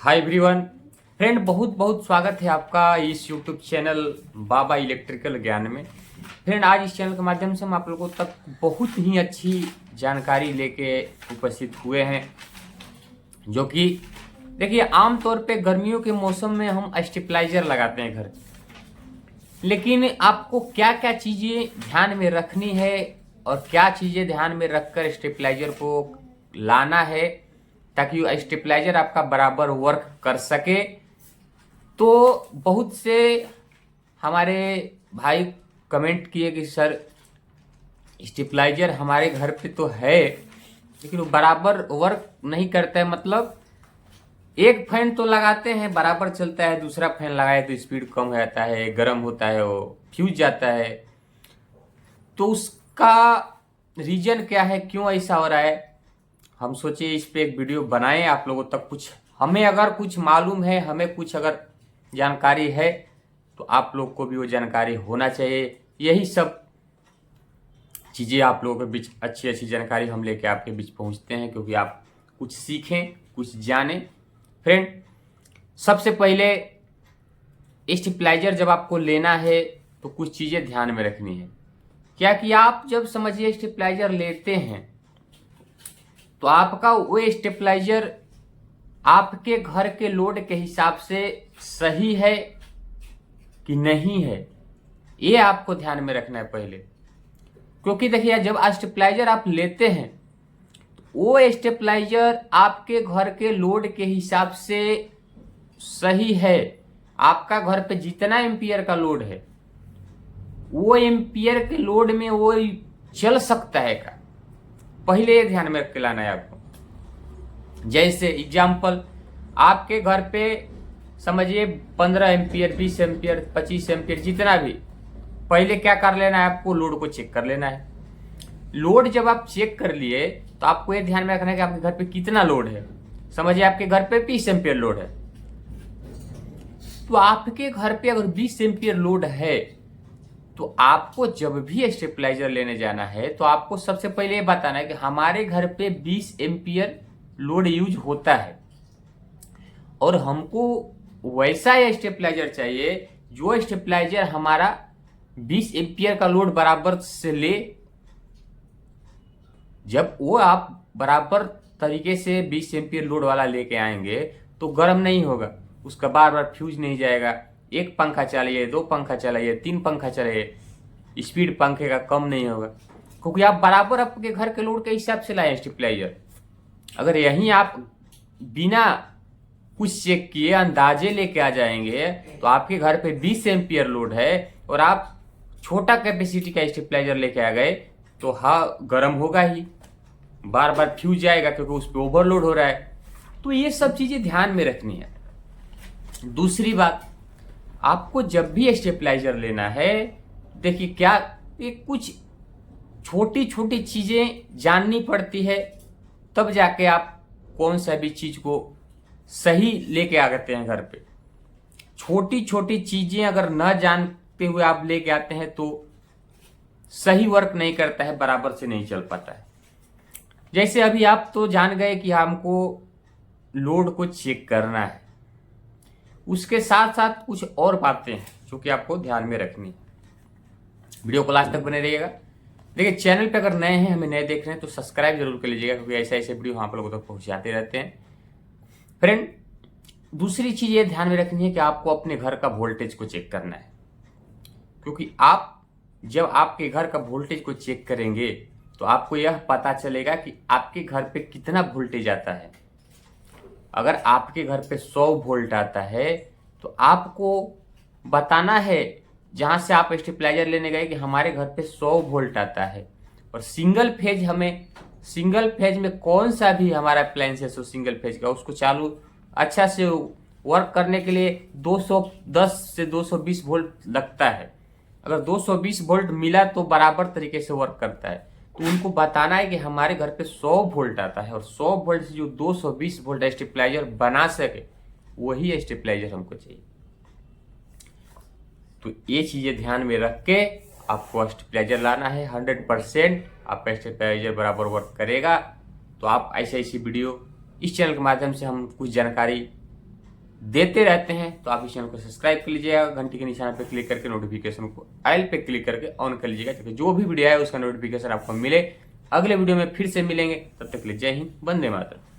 Hi everyone. Friend, बहुत बहुत स्वागत है आपका इस यूट्यूब चैनल बाबा इलेक्ट्रिकल ज्ञान में। फ्रेंड, आज इस चैनल के माध्यम से हम आप लोगों तक बहुत ही अच्छी जानकारी लेके उपस्थित हुए हैं, जो कि देखिए आमतौर पे गर्मियों के मौसम में हम स्टेबलाइजर लगाते हैं घर, लेकिन आपको क्या क्या चीज़ें ध्यान में रखनी है और क्या चीज़ें ध्यान में रखकर स्टेबलाइजर को लाना है ताकि स्टेबलाइजर आपका बराबर वर्क कर सके। तो बहुत से हमारे भाई कमेंट किए कि सर स्टेबलाइजर हमारे घर पे तो है लेकिन वो बराबर वर्क नहीं करता है। मतलब एक फैन तो लगाते हैं बराबर चलता है, दूसरा फैन लगाए तो स्पीड कम हो जाता है, गर्म होता है, वो फ्यूज जाता है। तो उसका रीजन क्या है, क्यों ऐसा हो रहा है? हम सोचे इस पे एक वीडियो बनाएं, आप लोगों तक कुछ हमें अगर कुछ मालूम है, हमें कुछ अगर जानकारी है तो आप लोग को भी वो जानकारी होना चाहिए। यही सब चीज़ें आप लोगों के बीच अच्छी अच्छी जानकारी हम लेके आपके बीच पहुंचते हैं, क्योंकि आप कुछ सीखें, कुछ जानें। फ्रेंड, सबसे पहले स्टेबलाइजर जब आपको लेना है तो कुछ चीज़ें ध्यान में रखनी है। क्या कि आप जब समझिए स्टेबलाइजर लेते हैं तो आपका वो स्टेबलाइजर आपके घर के लोड के हिसाब से सही है कि नहीं है, ये आपको ध्यान में रखना है पहले। क्योंकि देखिए जब स्टेबलाइजर आप लेते हैं तो वो स्टेबलाइजर आपके घर के लोड के हिसाब से सही है। आपका घर पे जितना एम्पियर का लोड है वो एम्पियर के लोड में वो चल सकता है का, पहले ये ध्यान में रख के लाना है आपको। जैसे एग्जाम्पल, आपके घर पे समझिए 15 एम्पियर, 20 एम्पियर, 25 एम्पियर, जितना भी, पहले क्या कर लेना है आपको, लोड को चेक कर लेना है। लोड जब आप चेक कर लिए तो आपको ये ध्यान में रखना है कि आपके घर पे कितना लोड है। समझिए आपके घर पे 20 एम्पियर लोड है, तो आपके घर पे अगर 20 एम्पियर लोड है तो आपको जब भी स्टेबलाइजर लेने जाना है तो आपको सबसे पहले ये बताना है कि हमारे घर पे 20 एम्पियर लोड यूज होता है और हमको वैसा स्टेबलाइजर चाहिए जो स्टेबलाइजर हमारा 20 एम्पियर का लोड बराबर से ले। जब वो आप बराबर तरीके से 20 एम्पियर लोड वाला लेके आएंगे तो गर्म नहीं होगा, उसका बार बार फ्यूज नहीं जाएगा। एक पंखा चलाइए, 2 पंखा चलाइए, 3 पंखा चलाइए, स्पीड पंखे का कम नहीं होगा, क्योंकि आप बराबर आपके घर के लोड के हिसाब से लाए स्टेबलाइजर। अगर यहीं आप बिना कुछ चेक किए अंदाजे लेके आ जाएंगे तो आपके घर पे 20 एम्पियर लोड है और आप छोटा कैपेसिटी का स्टेबलाइजर लेके आ गए तो हाँ, गर्म होगा ही, बार बार फ्यूज जाएगा क्योंकि उस पर ओवरलोड हो रहा है। तो ये सब चीजें ध्यान में रखनी है। दूसरी बात, आपको जब भी स्टेबलाइजर लेना है, देखिए क्या ये कुछ छोटी छोटी चीजें जाननी पड़ती है, तब जाके आप कौन सा भी चीज को सही लेके आते हैं घर पे। छोटी छोटी चीजें अगर न जानते हुए आप लेके आते हैं तो सही वर्क नहीं करता है, बराबर से नहीं चल पाता है। जैसे अभी आप तो जान गए कि हमको लोड को चेक करना है, उसके साथ साथ कुछ और बातें हैं जो कि आपको ध्यान में रखनी है। वीडियो को लास्ट तक बने रहिएगा। देखिए, चैनल पे अगर नए हैं, हमें नए देख रहे हैं तो सब्सक्राइब जरूर कर लीजिएगा, क्योंकि ऐसे ऐसे वीडियो हम आप लोगों तक पहुंचाते रहते हैं। फ्रेंड, दूसरी चीज ये ध्यान में रखनी है कि आपको अपने घर का वोल्टेज को चेक करना है, क्योंकि आप जब आपके घर का वोल्टेज को चेक करेंगे तो आपको यह पता चलेगा कि आपके घर पे कितना वोल्टेज आता है। अगर आपके घर पे 100 वोल्ट आता है तो आपको बताना है जहां से आप स्टेबलाइजर लेने गए कि हमारे घर पे 100 वोल्ट आता है, और सिंगल फेज में कौन सा भी हमारा अप्लायंस है सो सिंगल फेज का, उसको चालू अच्छा से वर्क करने के लिए 210 से 220 वोल्ट लगता है। अगर 220 वोल्ट मिला तो बराबर तरीके से वर्क करता है। तो उनको बताना है कि हमारे घर पे 100 वोल्ट आता है और 100 वोल्ट से जो 220 वोल्ट स्टेबलाइजर बना सके वही स्टेबलाइजर हमको चाहिए। तो ये चीजें ध्यान में रख के आपको स्टेबलाइजर लाना है। 100% आपका स्टेबलाइजर बराबर वर्क करेगा। तो आप ऐसे ऐसी वीडियो इस चैनल के माध्यम से हम कुछ जानकारी देते रहते हैं, तो आप इस चैनल को सब्सक्राइब कर लीजिएगा, घंटी के निशान पे क्लिक करके नोटिफिकेशन को ऑल पे क्लिक करके ऑन कर लीजिएगा, ताकि जो भी वीडियो आए उसका नोटिफिकेशन आपको मिले। अगले वीडियो में फिर से मिलेंगे, तब तक के लिए जय हिंद, वंदे मातरम।